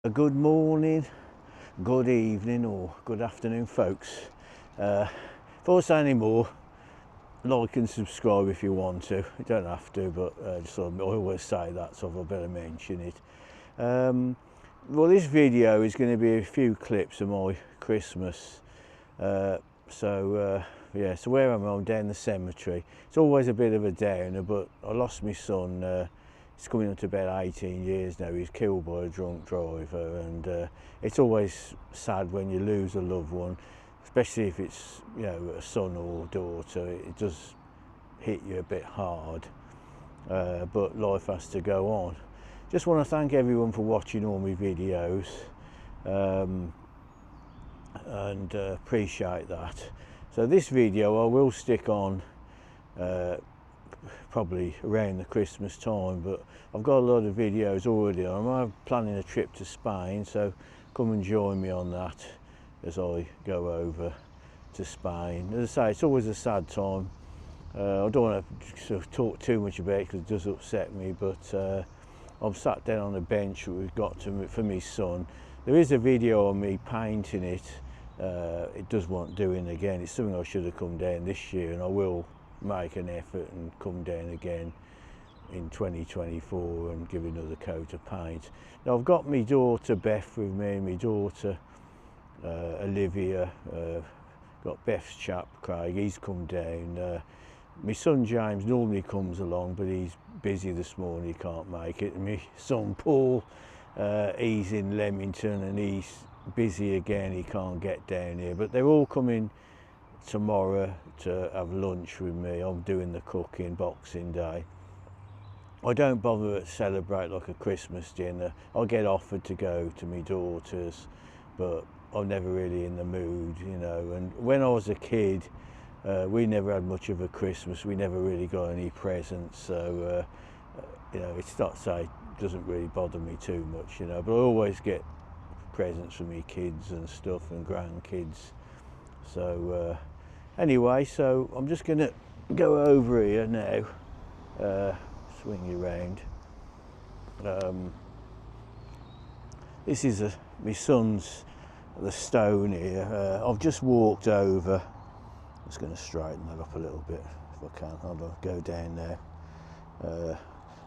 A good morning, good evening or good afternoon folks. Before I say any more, like and subscribe if you want to. You don't have to, but just I always say that, so I better mention it. Well, this video is going to be a few clips of my Christmas. Yeah, so where am I? I'm down the cemetery. It's always a bit of a downer, but I lost my son. It's coming up to about 18 years now. He's killed by a drunk driver, and it's always sad when you lose a loved one, especially if it's, you know, a son or daughter. It does hit you a bit hard, but life has to go on. Just want to thank everyone for watching all my videos, and appreciate that. So this video I will stick on probably around the Christmas time, but I've got a lot of videos already on. I'm planning a trip to Spain, so come and join me on that as I go over to Spain. As I say, it's always a sad time. I don't want to sort of talk too much about it because it does upset me, but I'm sat down on a bench that we've got for my son. There is a video of me painting it. It does want doing again. It's something I should have come down this year, and I will make an effort and come down again in 2024 and give another coat of paint. Now I've got my daughter Beth with me, my daughter Olivia, got Beth's chap Craig, he's come down. My son James normally comes along, but he's busy this morning, he can't make it. And my son Paul, he's in Leamington and he's busy again, he can't get down here, but they're all coming tomorrow to have lunch with me. I'm doing the cooking, Boxing Day. I don't bother to celebrate like a Christmas dinner. I get offered to go to my daughter's, but I'm never really in the mood, you know. And when I was a kid, we never had much of a Christmas. We never really got any presents, so you know, it's not say it doesn't really bother me too much, you know. But I always get presents for me kids and stuff and grandkids. So anyway, so I'm just going to go over here now, swing you around. This is my son's, the stone here. I've just walked over. I'm just going to straighten that up a little bit if I can. I'll go down there.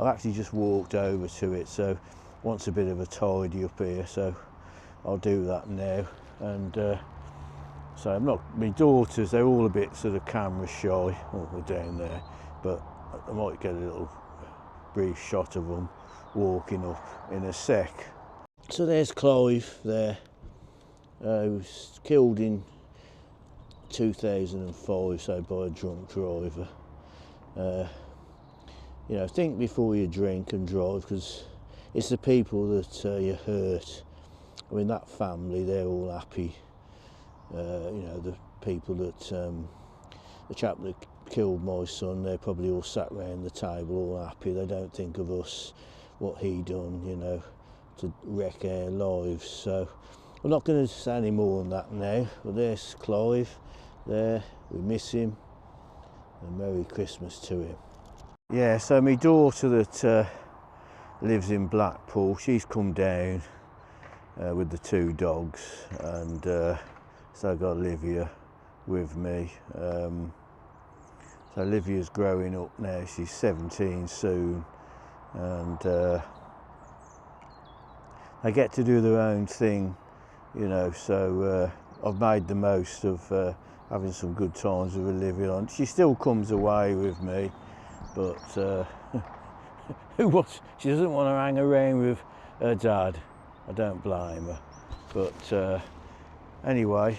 I've actually just walked over to it, so wants a bit of a tidy up here, so I'll do that now. And so I'm not, my daughters, they're all a bit sort of camera shy. Oh, they're down there, but I might get a little brief shot of them walking up in a sec. So there's Clive there, who was killed in 2005, so by a drunk driver. You know, think before you drink and drive, because it's the people that you hurt. I mean, that family, they're all happy. You know, the people that, the chap that killed my son, they're probably all sat round the table all happy. They don't think of us, what he done, you know, to wreck our lives. So I'm not going to say any more on that now. But there's Clive there, we miss him, and Merry Christmas to him. Yeah, so my daughter that lives in Blackpool, she's come down with the two dogs, and so I've got Olivia with me. So Olivia's growing up now, she's 17 soon, and they get to do their own thing, you know, so I've made the most of having some good times with Olivia. And she still comes away with me, but she doesn't want to hang around with her dad. I don't blame her, but anyway,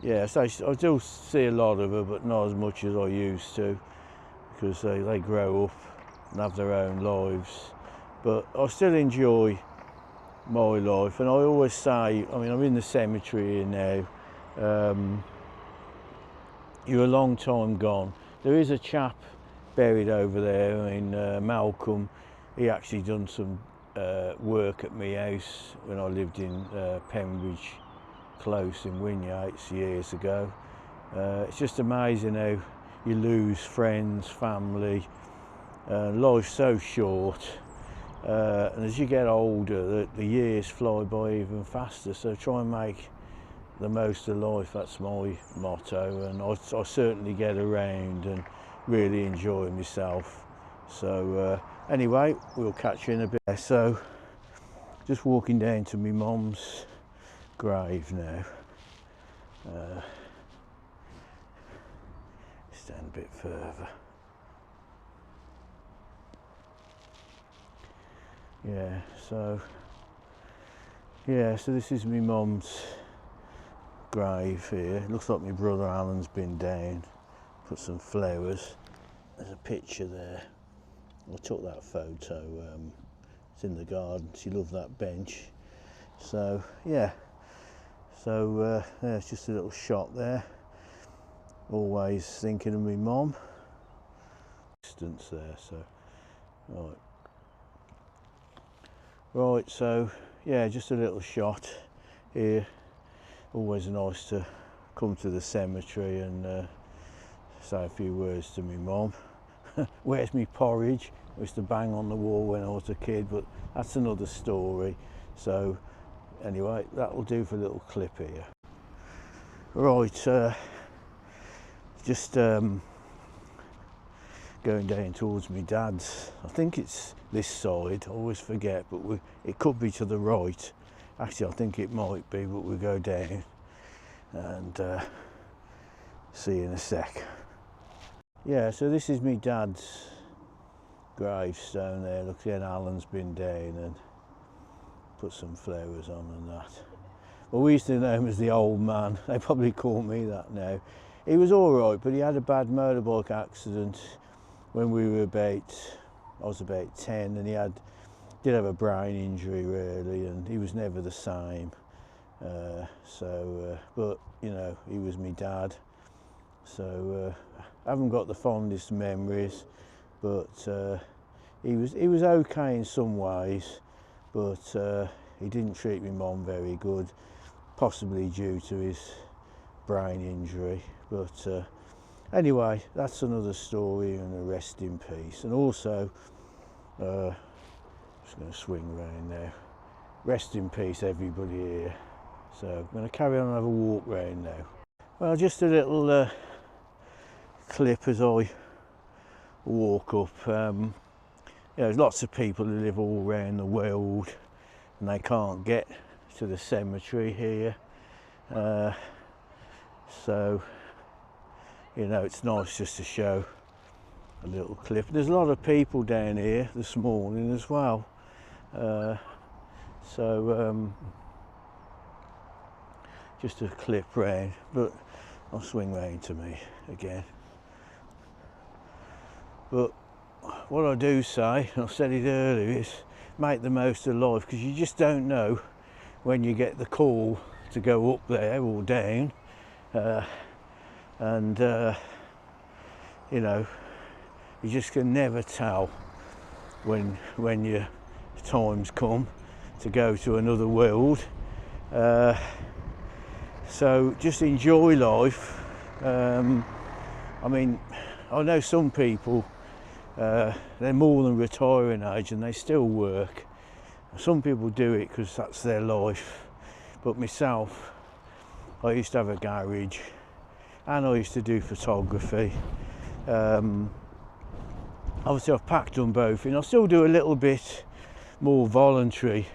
yeah, so I do see a lot of her, but not as much as I used to, because they grow up and have their own lives. But I still enjoy my life, and I always say, I mean, I'm in the cemetery here now. You're a long time gone. There is a chap buried over there. I mean, Malcolm, he actually done some work at my house when I lived in Pembridge Close in Winyates years ago. It's just amazing how you lose friends, family. Life's so short, and as you get older, the years fly by even faster, so try and make the most of life. That's my motto, and I certainly get around and really enjoy myself. So anyway, we'll catch you in a bit. So just walking down to my mum's grave now. Stand a bit further. So this is my mum's grave here. It looks like my brother Alan's been down, put some flowers. There's a picture there. I took that photo. It's in the garden. She loved that bench. So yeah. So it's just a little shot there. Always thinking of my mum. Distance there. So right. So yeah, just a little shot here. Always nice to come to the cemetery and say a few words to my mum. Where's my porridge? I used to bang on the wall when I was a kid, but that's another story. So anyway, that'll do for a little clip here. Right, just going down towards my dad's. I think it's this side, I always forget, but it could be to the right. Actually, I think it might be, but we'll go down and see you in a sec. Yeah, so this is my dad's gravestone there. Look, again, Alan's been down and put some flowers on and that. Well, we used to know him as the old man. They probably call me that now. He was all right, but he had a bad motorbike accident when we were I was about 10, and he did have a brain injury really, and he was never the same. But you know, he was my dad. So I haven't got the fondest memories, but he was okay in some ways, but he didn't treat my mum very good, possibly due to his brain injury. But anyway, that's another story, and a rest in peace. And also, just going to swing round now. Rest in peace, everybody here. So I'm going to carry on and have a walk round now. Well, just a little clip as I walk up. There's lots of people who live all around the world, and they can't get to the cemetery here. So, you know, it's nice just to show a little clip. There's a lot of people down here this morning as well. Just a clip round, but I'll swing round to me again. But what I do say, and I said it earlier, is make the most of life, because you just don't know when you get the call to go up there or down. You know, you just can never tell when your time's come to go to another world. So just enjoy life. I mean, I know some people, they're more than retiring age and they still work. Some people do it because that's their life, but myself, I used to have a garage and I used to do photography. Obviously I've packed them both in. I still do a little bit more voluntary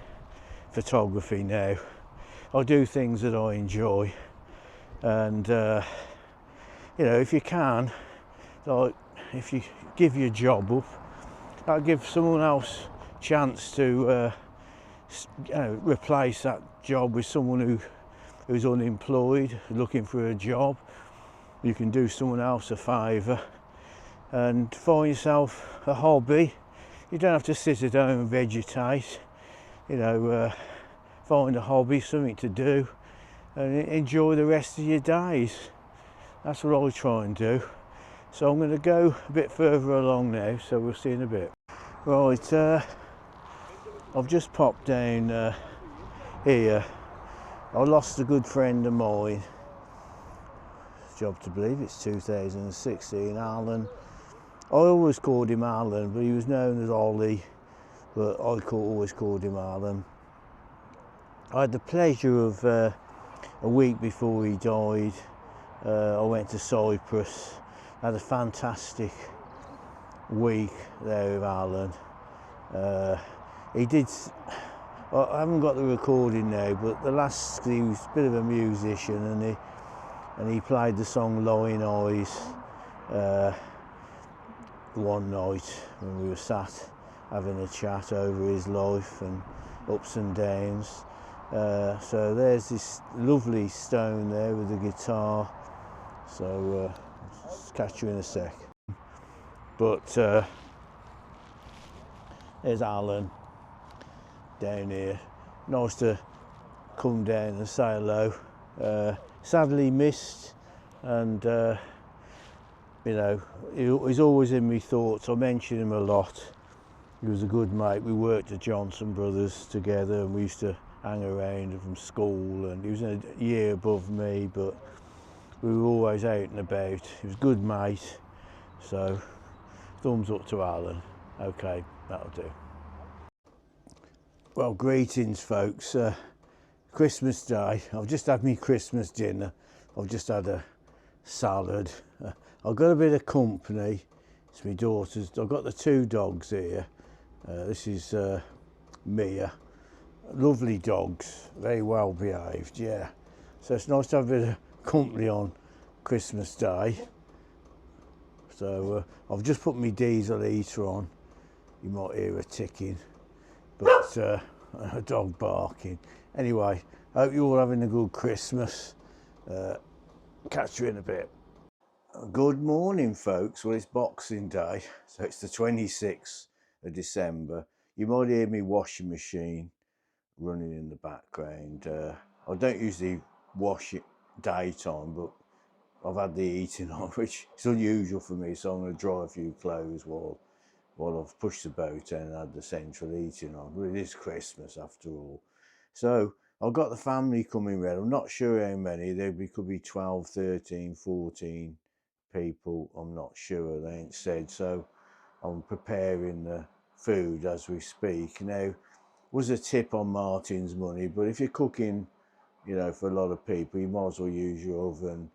photography now. I do things that I enjoy, and you know, if you can, like, if you give your job up, that'll give someone else a chance to replace that job with someone who's unemployed, looking for a job. You can do someone else a favour and find yourself a hobby. You don't have to sit at home and vegetate. You know, find a hobby, something to do, and enjoy the rest of your days. That's what I try and do. So I'm going to go a bit further along now, so we'll see in a bit. Right, I've just popped down here. I lost a good friend of mine. Job to believe it's 2016, Alan. I always called him Alan, but he was known as Ollie but always called him Alan. I had the pleasure of a week before he died, I went to Cyprus, had a fantastic week there with Alan. He did, I haven't got the recording now, but the last, he was a bit of a musician, and he played the song Lying Eyes one night when we were sat having a chat over his life and ups and downs. So there's this lovely stone there with the guitar, so I'll catch you in a sec. But there's Alan down here. Nice to come down and say hello. Sadly missed, and you know, he's always in my thoughts. I mention him a lot. He was a good mate. We worked at Johnson Brothers together, and we used to hang around from school, and he was a year above me, but we were always out and about. He was a good mate, so thumbs up to Alan. Okay, that'll do. Well, greetings folks. Christmas Day. I've just had my Christmas dinner. I've just had a salad. I've got a bit of company. It's my daughter's. I've got the two dogs here. This is Mia. Lovely dogs, very well behaved, yeah. So it's nice to have a bit of company on Christmas Day. So I've just put my diesel heater on. You might hear a ticking, but a dog barking. Anyway, hope you're all having a good Christmas. Catch you in a bit. Good morning folks. Well, it's Boxing Day, so it's the 26th of December. You might hear me washing machine running in the background. I don't usually wash it daytime, but I've had the heating on, which is unusual for me, so I'm going to dry a few clothes while I've pushed the boat in and had the central heating on. But it is Christmas after all. So I've got the family coming round. I'm not sure how many. There could be 12, 13, 14 people. I'm not sure. They ain't said. So I'm preparing the food as we speak. Now, was a tip on Martin's money, but if you're cooking, you know, for a lot of people, you might as well use your oven,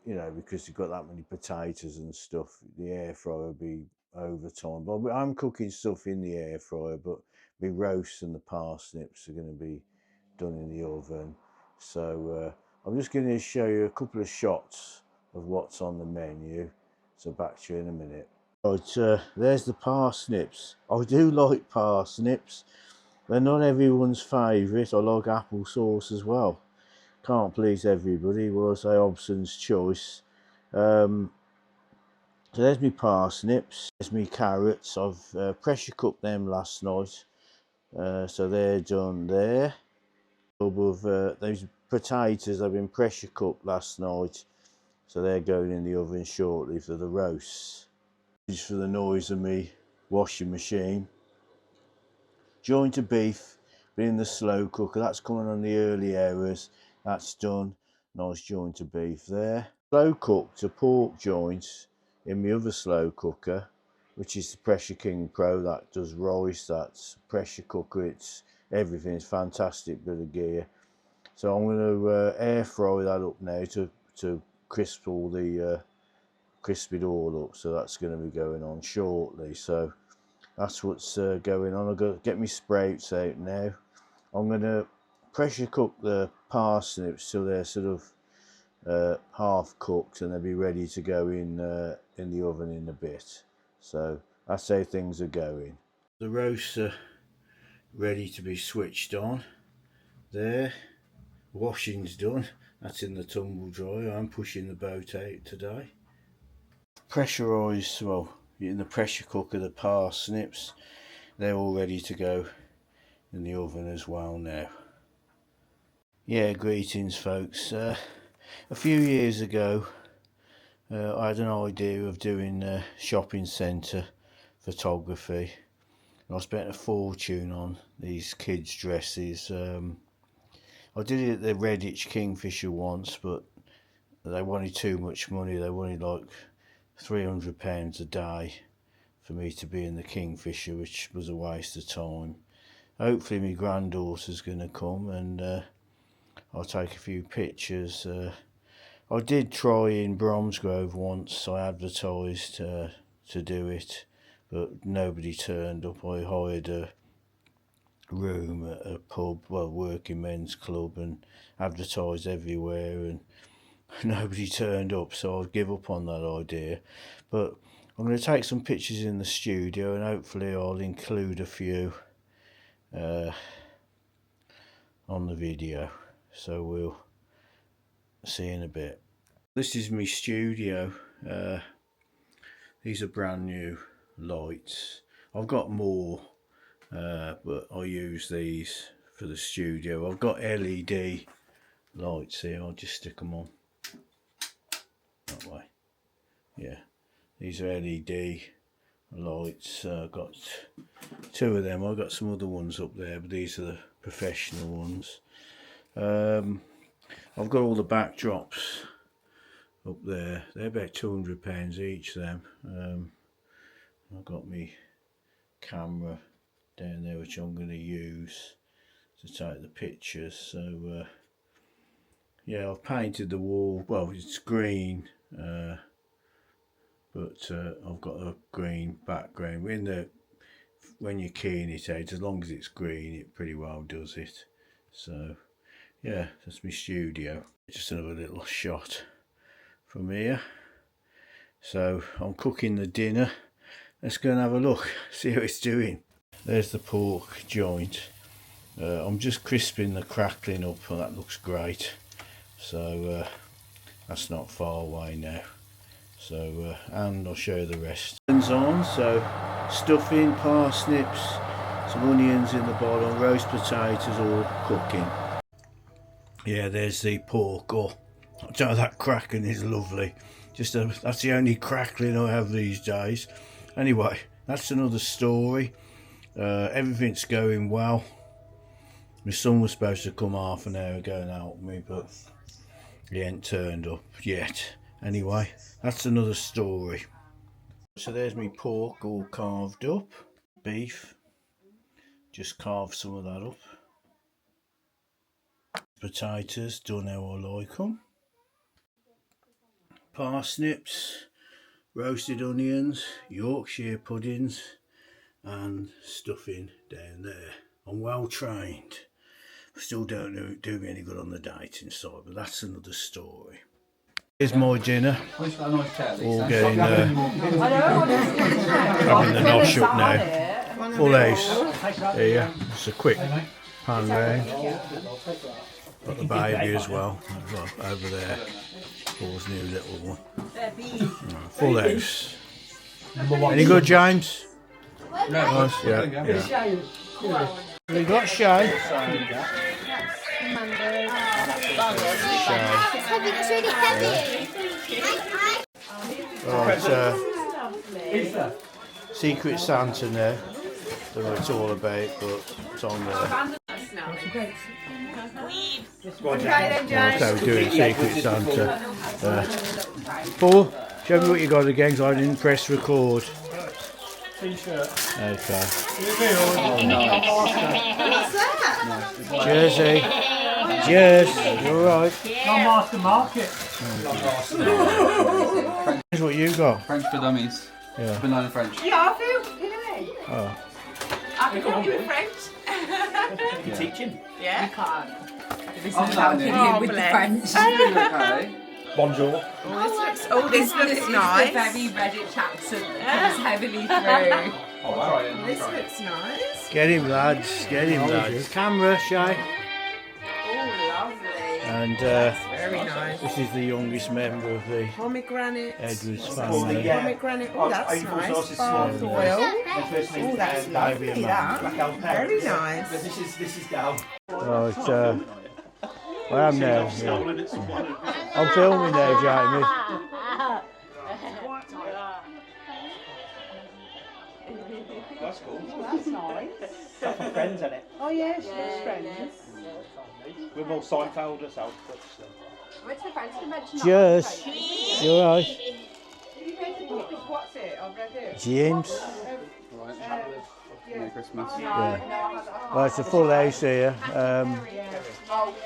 you know, because you've got that many potatoes and stuff. The air fryer will be overtime. But I'm cooking stuff in the air fryer, but my roasts and the parsnips are going to be done in the oven. So I'm just going to show you a couple of shots of what's on the menu. So back to you in a minute. Right, there's the parsnips. I do like parsnips. They're not everyone's favourite. I like applesauce as well. Can't please everybody. Well, I say Hobson's choice. So there's my parsnips. There's my carrots. I've pressure cooked them last night. So they're done there. Of those potatoes have been pressure cooked last night. So they're going in the oven shortly for the roasts. Just for the noise of me washing machine. Joint of beef, been in the slow cooker. That's coming on the early hours. That's done. Nice joint of beef there. Slow cooked a pork joint in my other slow cooker, which is the Pressure King Pro. That does rice. That's pressure cooker. It's everything. It's fantastic bit of gear. So I'm going to air fry that up now to crisp all the crisp it all up. So that's going to be going on shortly. So that's what's going on. I've got to get my sprouts out now. I'm going to pressure cook the parsnips till they're sort of half cooked, and they'll be ready to go in the oven in a bit. So that's how things are going. The roasts are ready to be switched on. There, washing's done. That's in the tumble dryer. I'm pushing the boat out today. Pressurised, well, in the pressure cooker, the parsnips. They're all ready to go in the oven as well now. Yeah, greetings folks. A few years ago I had an idea of doing shopping centre photography. I spent a fortune on these kids' dresses. I did it at the Redditch Kingfisher once, but they wanted too much money. They wanted like £300 a day for me to be in the Kingfisher, which was a waste of time. Hopefully my granddaughter's going to come and I'll take a few pictures. I did try in Bromsgrove once. I advertised to do it, but nobody turned up. I hired a room at a pub, well, working men's club, and advertised everywhere, and nobody turned up, so I'll give up on that idea. But I'm going to take some pictures in the studio, and hopefully I'll include a few on the video, so we'll see in a bit. This is my studio. These are brand new lights. I've got more, but I use these for the studio. I've got LED lights here. I'll just stick them on that way. Yeah, these are LED lights. I've got 2 of them. I've got some other ones up there, but these are the professional ones. I've got all the backdrops up there. They're about £200 each, them. I've got my camera down there, which I'm going to use to take the pictures. So yeah, I've painted the wall. Well, it's green, but I've got a green background. When you're keying it out, as long as it's green, it pretty well does it. So yeah, that's my studio. Just another little shot from here. So I'm cooking the dinner. Let's go and have a look, see how it's doing. There's the pork joint. I'm just crisping the crackling up, and that looks great. So that's not far away now. So and I'll show you the rest. On, so stuffing, parsnips, some onions in the bottom, roast potatoes all cooking. Yeah, there's the pork. Oh, I tell you, that crackling is lovely. That's the only crackling I have these days. Anyway, that's another story. Everything's going well. My son was supposed to come half an hour ago and help me, but he ain't turned up yet. Anyway, that's another story. So there's my pork all carved up. Beef, just carve some of that up. Potatoes, done how I like them. Parsnips, roasted onions, Yorkshire puddings, and stuffing down there. I'm well trained. Still don't do me any good on the dating side, but that's another story. Here's my dinner. All getting having the nosh up now. Full house. Here, it's a quick pan round. Got the baby as well, over there. Paul's new little one. Full house. Any good, James? Nice, yeah. We got Shay. It's really heavy. Right, Secret Santa now. Don't know what it's all about, but it's on there. Okay, we're doing Secret Santa. Paul, show me what you got again, because I didn't press record. T-shirt. Okay. What's that? Jersey. Yes, you're right. Not Master Market. Here's what you got. French for dummies. Yeah. Banana French. Yeah, I feel, you know. Oh. I can help you with French. You teach him. Yeah. You can't. This I'm is learning. helping him with the bless. French. Okay. Bonjour. This looks nice. The very Redditch accent that comes heavily through. Oh, wow. This looks nice. Get him, lads. Get him, lads. Camera, Shay. Oh, lovely. And Very nice. this is the youngest member of the Pomegranate. Edwards family. Pomegranate. Oh, that's nice. Bath oil. Oh, that's lovely. That. Very nice. This is Gal. Right, I am now. Yeah. I'm filming now, Jamie. That's cool. That's nice. That's my friends, isn't it? Oh, yes, yes, friends. We're more Seinfeld ourselves, but still. Went to the French convention. Cheers. You're right. What's it? I've read it. James. Merry Christmas. Yeah. Well, it's a full house here.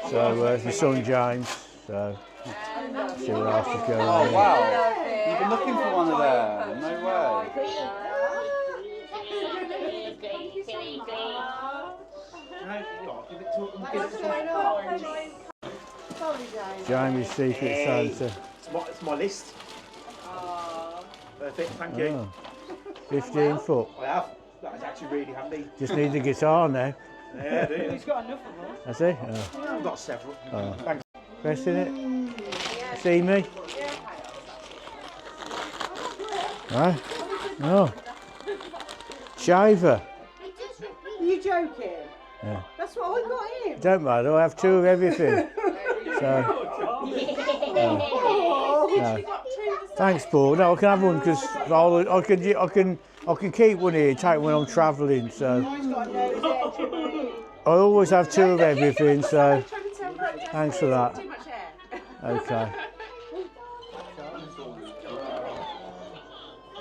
So it's my son James. So see what else is going on. Oh wow! You've been looking for one of them. No way. Jamie's Secret Santa. It's my list. Perfect, thank you. Oh, 15 foot. I have. That is actually really handy. Just need the guitar now. Yeah, I do. He's got enough of them. Has he? Oh. Yeah, I've got several. Oh. Thanks. Pressing it? See me? Right? Oh. Shaver. Are you joking? Yeah. That's what I got him. Don't matter, I have two of everything. So. No. Thanks, Paul. No, I can have one because I can keep one here, take when I'm travelling. So I always have two of everything. So thanks for that. Okay.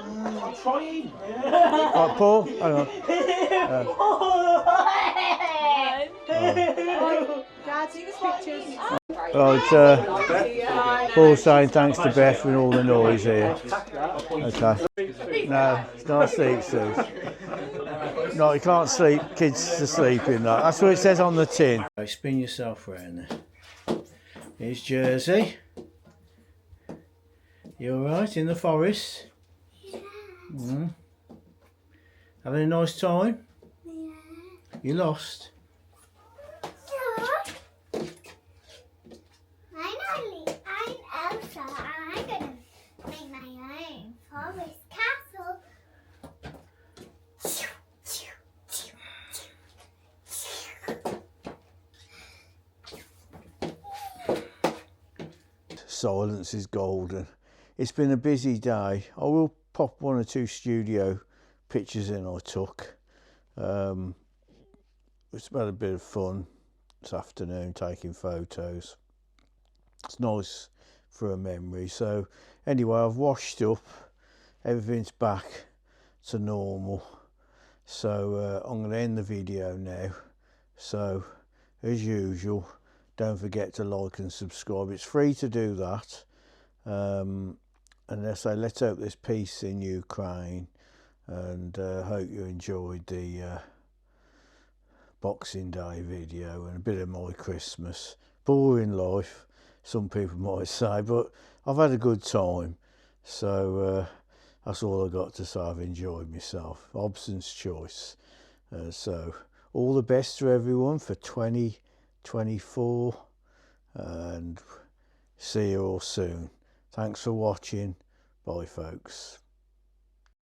I'm trying. Right, Paul. Hang on. Dad, see the pictures. Right, Paul's saying thanks to Beth and all the noise here. Okay. No, it's not a sleep suit. No, you can't sleep, kids to sleep in that. That's what it says on the tin. Spin yourself round there. Here's Jersey. You alright in the forest? Yeah. Having a nice time? Yeah. You lost? I'm Elsa and I'm gonna make my own forest castle. Silence is golden. It's been a busy day. I will pop one or two studio pictures in I took. It's been a bit of fun this afternoon taking photos. It's nice for a memory. So anyway, I've washed up, everything's back to normal. So I'm going to end the video now. So as usual, don't forget to like and subscribe. It's free to do that. And let's hope there's peace in Ukraine, and hope you enjoyed the Boxing Day video and a bit of my Christmas. Boring life, some people might say, but I've had a good time. So that's all I got to say. I've enjoyed myself. Hobson's choice. So all the best to everyone for 2024, and see you all soon. Thanks for watching. Bye folks.